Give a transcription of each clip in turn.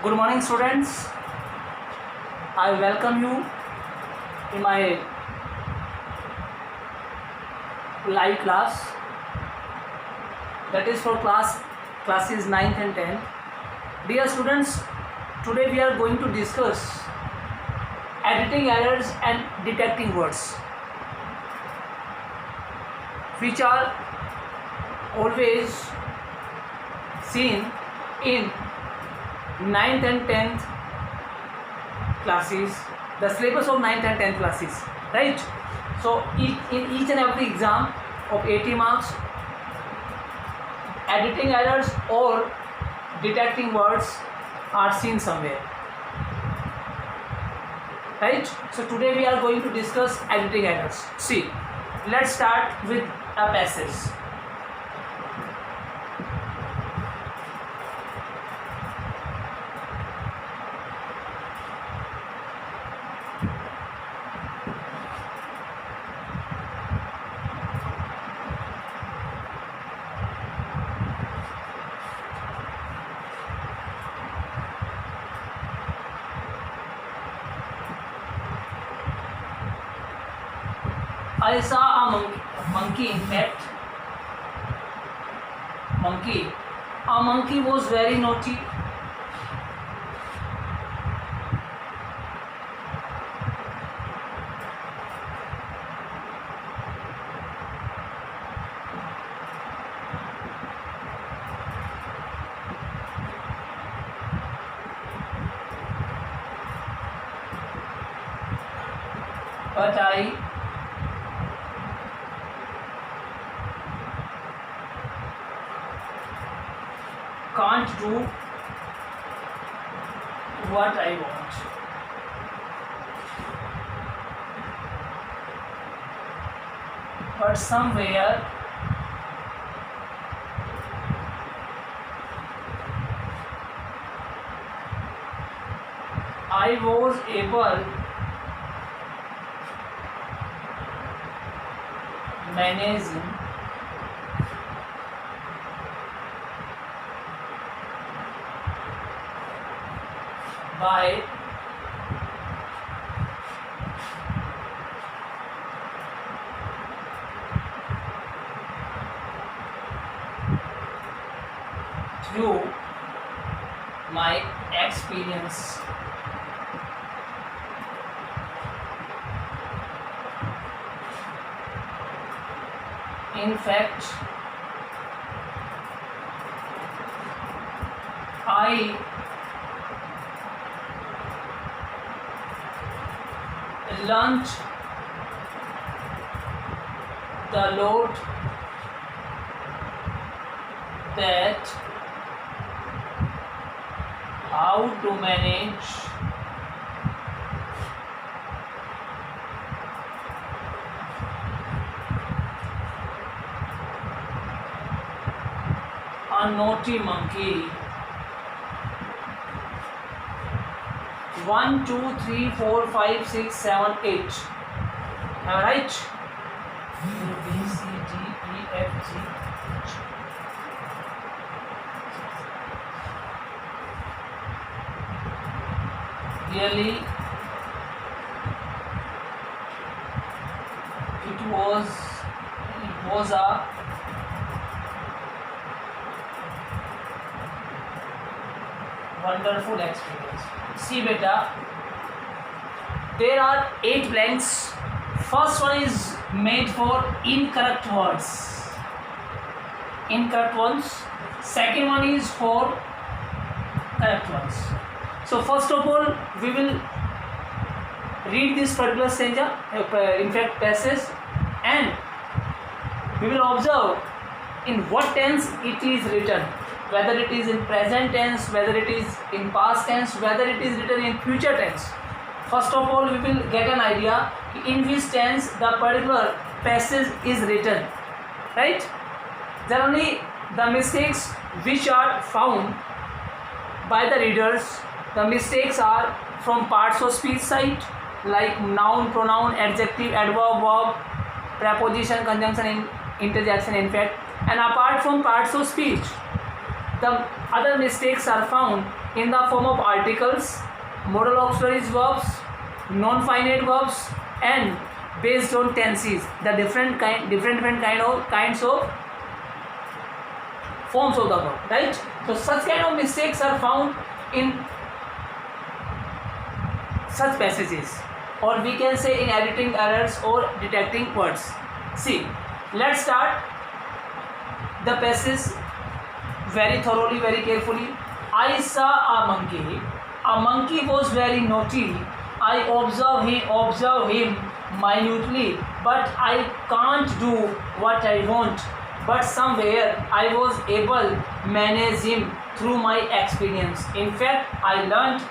Good morning, students. I welcome you in my live class, that is for classes 9th and 10th. Dear students, today we are going to discuss editing errors and detecting words, which are always seen in 9th and 10th classes, the syllabus of 9th and 10th classes, right? So in each and every exam of 80 marks, editing errors or detecting words are seen somewhere, right? So today we are going to discuss editing errors. See, let's start with a passage. I saw a monkey. In fact, a monkey was very naughty. But I can't do what I want. But somewhere I was able managing by through my experience. In fact, I learnt the load that how to manage a naughty monkey. 1, 2, 3, 4, 5, 6, 7, 8. Am I right? B, C, D, E, F, G. Really, it was a wonderful experience. See beta, there are 8 blanks. First one is made for incorrect words. Incorrect ones. Second one is for correct ones. So first of all, we will read this particular stanza, in fact passage, and we will observe in what tense it is written, whether it is in present tense, whether it is in past tense, whether it is written in future tense. First of all, we will get an idea in which tense the particular passage is written, right? Generally, the mistakes which are found by the readers, the mistakes are from parts of speech side, like noun, pronoun, adjective, adverb, verb, preposition, conjunction, interjection, in fact. And apart from parts of speech, the other mistakes are found in the form of articles, modal auxiliary verbs, non-finite verbs, and based on tenses, the different kinds of forms of the verb, right? So such kind of mistakes are found in such passages, or we can say in editing errors or detecting words. See, let's start the passage very thoroughly, very carefully. I saw a monkey. A monkey was very naughty. I observe him minutely, but I can't do what I want. But somewhere I was able to manage him through my experience. In fact, I learned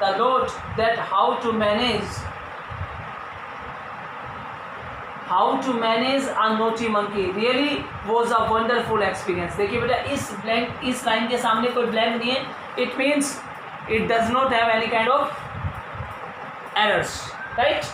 a lot that how to manage a naughty monkey really was a wonderful experience. देखिए बेटा, इस line के सामने कोई blank नहीं है. It means it does not have any kind of errors, right?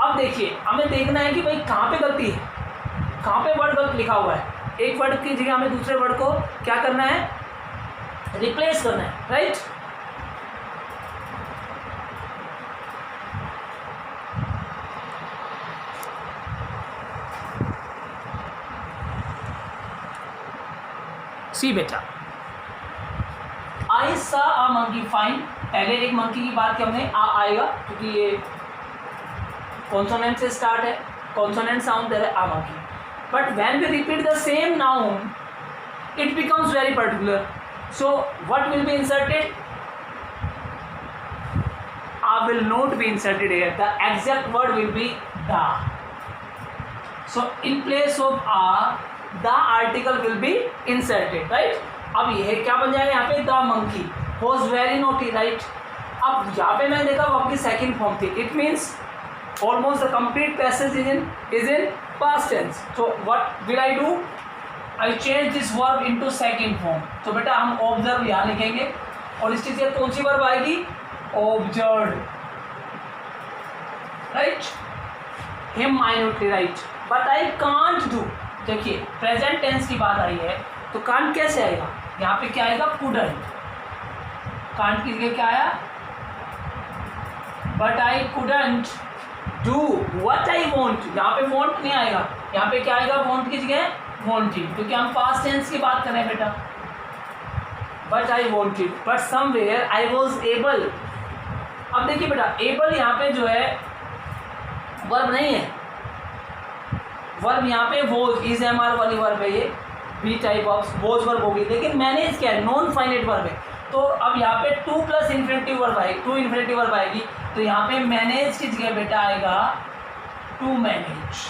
अब देखिए, हमें देखना है कि भाई कहाँ पे गलती है, कहाँ पे वर्ड गलत लिखा हुआ है. एक वर्ड की जगह हमें दूसरे वर्ड को क्या करना है, रिप्लेस करना है, राइट? सी बेटा, आई सा अ मंकी फाइन. पहले एक मंकी की बात की हमने, आ आएगा क्योंकि ये कॉन्सोनेंट से स्टार्ट है, कॉन्सोनेंट साउंड है आ monkey. But when we repeat the same noun, it becomes very particular. So what will be inserted? A will not be inserted here. The exact word will be the. So in place of a, the article will be inserted, right? अब ये क्या बन जाएगा यहाँ पे, the monkey was very naughty, right? अब यहाँ पे मैंने देखा वो आपकी सेकंड फॉर्म थी. It means almost the complete passage is in past tense. So what will I do? I change this verb into second form. तो बेटा हम observe यहाँ लिखेंगे और इस चीज़ के कौन सी verb आएगी, observed, right? Him minutely, right? But I can't do. देखिए present tense की बात आई है तो can't कैसे आएगा, यहाँ पे क्या आएगा, couldn't. can't की जगह क्या आया, but I couldn't do what I want. यहाँ पे want नहीं आएगा, यहाँ पे क्या आएगा, want की जगह wanted, क्योंकि हम past tense की बात कर रहे हैं बेटा. But I wanted, but somewhere I was able. अब देखिए बेटा, able यहाँ पे जो है वर्ब नहीं है, वर्ब यहाँ पे was, is MR वाली वर्ब है, ये B type of was verb होगी. लेकिन मैनेज क्या है, नॉन फाइनाइट वर्ब है. तो अब यहाँ पे टू प्लस इन्फिनेटिव वर्ब आएगी, टू इन्फिनेटिव वर्ब आएगी, तो यहाँ पे मैनेज की जगह बेटा आएगा to manage.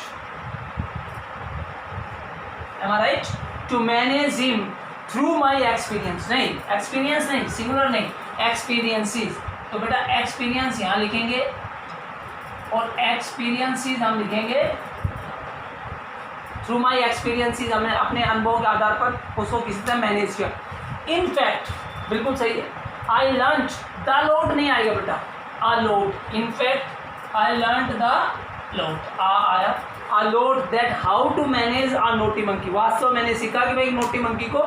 Am I right? To manage him through my experience. नहीं, एक्सपीरियंस नहीं, सिंगुलर नहीं, एक्सपीरियंसेस. तो बेटा एक्सपीरियंस यहाँ लिखेंगे और एक्सपीरियंसेस हम लिखेंगे थ्रू माई एक्सपीरियंसेस. हमने अपने अनुभव के आधार पर उसको किसी तरह मैनेज किया. इनफैक्ट बिल्कुल सही है. आई लर्न द लोड नहीं आएगा बेटा, a load. In fact I learn the load, आ आया. A load that how to manage a naughty monkey. वास्तव मैंने सीखा कि भाई नोटी मंकी को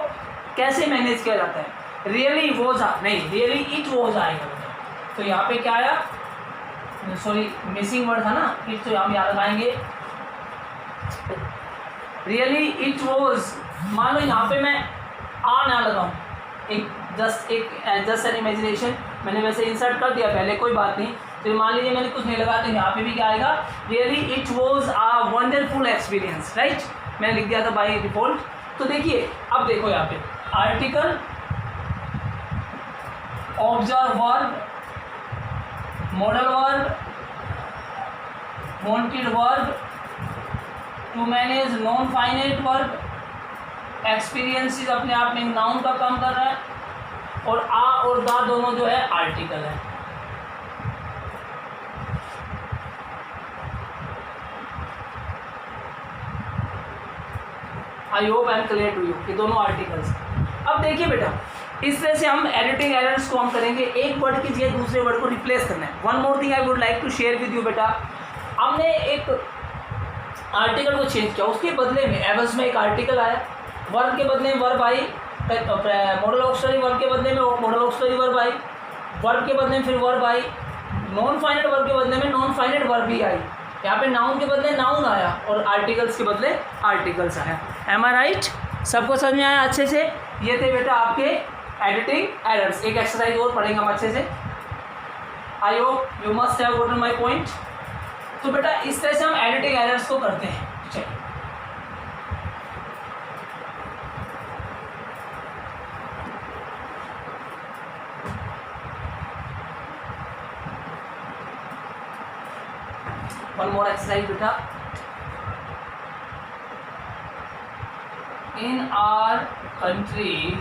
कैसे मैनेज किया जाता है. रियली वोज नहीं, रियली इट वोज आएगा बेटा. तो यहाँ पे क्या आया, सॉरी मिसिंग वर्ड था ना, इट, तो हम याद लगाएंगे. रियली इट वोज, मान लो यहाँ पे मैं आ ना लगाऊँ, एक जस्ट एन इमेजिनेशन, मैंने वैसे इंसर्ट कर दिया पहले, कोई बात नहीं. तो मान लीजिए मैंने कुछ नहीं लगा, तो यहाँ पे भी क्या आएगा, really it was a wonderful experience, right? मैंने लिख दिया था बाई डिफॉल्ट. तो देखिए अब देखो यहाँ पे article, observe verb, modal verb, wanted verb, to manage non finite verb, experiences अपने आप में नाउन का काम कर रहा है, और आ और दा दोनों जो है आर्टिकल है. I hope I am clear to you, ये दोनों आर्टिकल्स. अब देखिए बेटा, इस तरह से हम एडिटिंग एरर्स को हम करेंगे. एक वर्ड की जगह दूसरे वर्ड को रिप्लेस करना है. One more thing I would like to share with you बेटा, हमने एक आर्टिकल को चेंज किया, उसके बदले में एवज में एक आर्टिकल आया, वर्ब के बदले में verb I, model auxiliary verb के बदले में model auxiliary verb I. Verb के बदले में फिर verb I, non finite verb के बदले में नॉन फाइनाइट वर्ब भी आई, यहाँ पे नाउन के बदले नाउन आया और आर्टिकल्स के बदले आर्टिकल्स आया। M I right? सबको समझ में आया अच्छे से? ये थे बेटा आपके एडिटिंग एरर्स। एक एक्सरसाइज और पढ़ेंगे हम अच्छे से। I hope you must have Gotan my point. तो बेटा इस तरह से हम एडिटिंग एरर्स को करते हैं। चलिए वन मोर एक्सरसाइज बेटा। In our country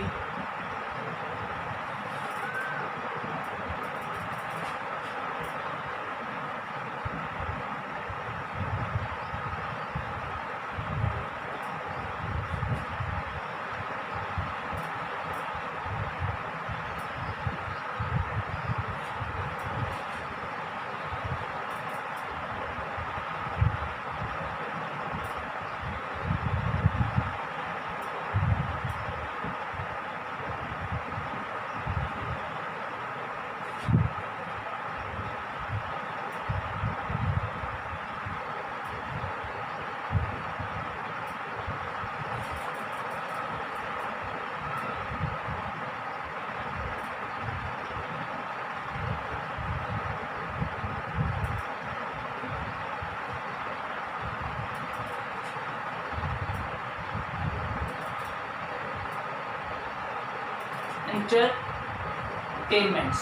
entertainments।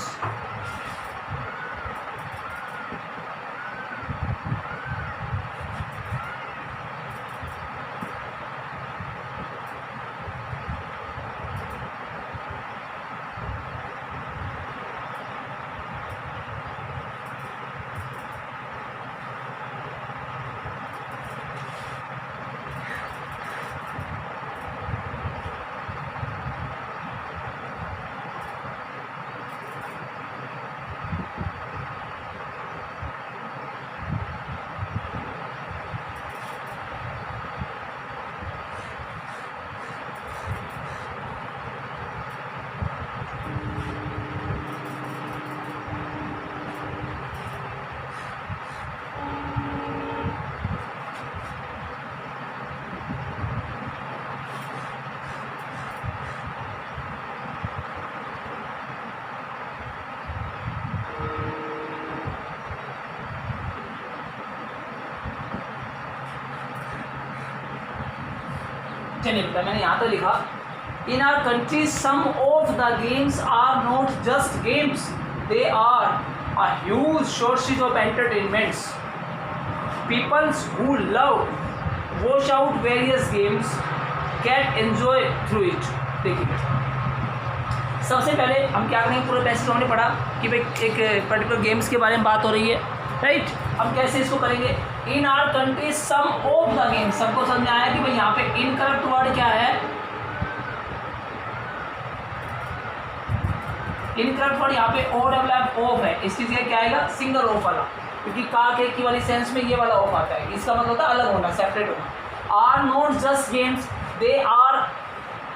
चलिए बेटा मैंने यहाँ तो लिखा in our country some of the games are not just games, they are a huge sources of entertainments. Peoples who love watch out various games get enjoy through it. देखिए सबसे पहले हम क्या करेंगे, पूरे पैसेज हमने पढ़ा कि भाई एक पर्टिकुलर गेम्स के बारे में बात हो रही है, राइट। हम कैसे इसको करेंगे, in our country some of the games. सबको समझ में आया कि भाई यहाँ पे इनकरेक्ट वर्ड क्या है, इनकरेक्ट वर्ड यहाँ पे ओ डबल एफ ऑफ है। इस चीज़ का क्या आएगा, सिंगल ऑफ वाला, क्योंकि का के की वाली सेंस में ये वाला ऑफ आता है। इसका मतलब होता है अलग होना, सेपरेट होना। Are not just games, they are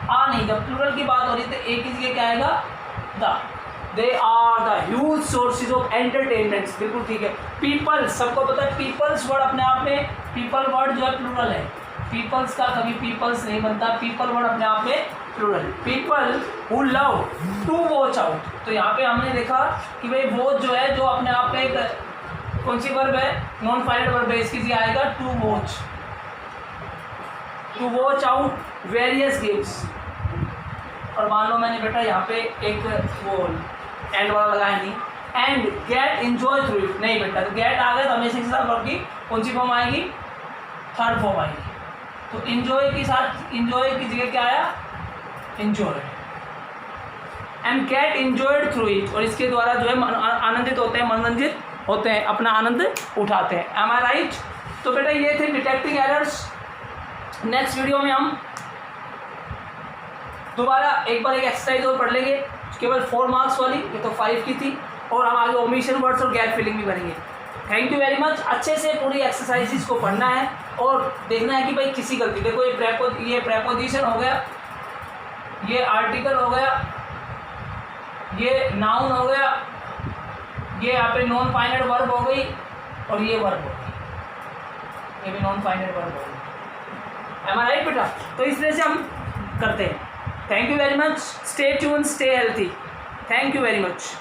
नहीं, जब प्लूरल की बात हो रही है तो एक ही जगह क्या आएगा, the. They are the huge sources of entertainments. बिल्कुल ठीक है। पीपल, सबको पता है पीपल्स वर्ड अपने आप में, पीपल वर्ड जो है प्लूरल है। पीपल्स का कभी पीपल्स नहीं बनता, पीपल वर्ड अपने आप में plural. People who love to watch out, तो यहाँ पे हमने देखा कि भाई वॉच जो है, जो अपने आप में एक कौन सी वर्ब है, नॉन फाइनाइट वर्ब है, इसकी जगह आएगा to watch. To watch out various games. और मान लो मैंने बेटा यहाँ पे एक वो एंड वाला लगाया नहीं, and get enjoy through it. नहीं बेटा, तो गेट आ गया तो हमेशा के साथ वर्ब की कौन सी फॉर्म आएगी, थर्ड फॉर्म आएगी। तो एंजॉय के साथ, एंजॉय की जगह क्या आया, enjoy. And get enjoyed through it, और इसके द्वारा जो है आनंदित होते हैं, मनोरंजित होते हैं, अपना आनंद उठाते हैं। M I right? तो बेटा ये थे डिटेक्टिंग एरर्स। नेक्स्ट वीडियो में हम दोबारा एक बार एक एक्सरसाइज और पढ़ लेंगे, केवल 4 मार्क्स वाली, ये तो 5 की थी, और हम आगे ओमिशन वर्ड्स और गैप फिलिंग भी करेंगे। Thank you very much. अच्छे से पूरी एक्सरसाइजेस को पढ़ना है और देखना है कि भाई किसी गलती, देखो ये प्रेपोजिशन हो गया, ये आर्टिकल हो गया, ये नाउन हो गया, ये यहाँ पे नॉन फाइनाइट वर्ब हो गई और ये वर्ब हो गई, ये भी नॉन फाइनाइट वर्ब हो गई। एम आई राइट बेटा? तो इस तरह से हम करते हैं। Thank you very much, stay tune, stay healthy, thank you very much.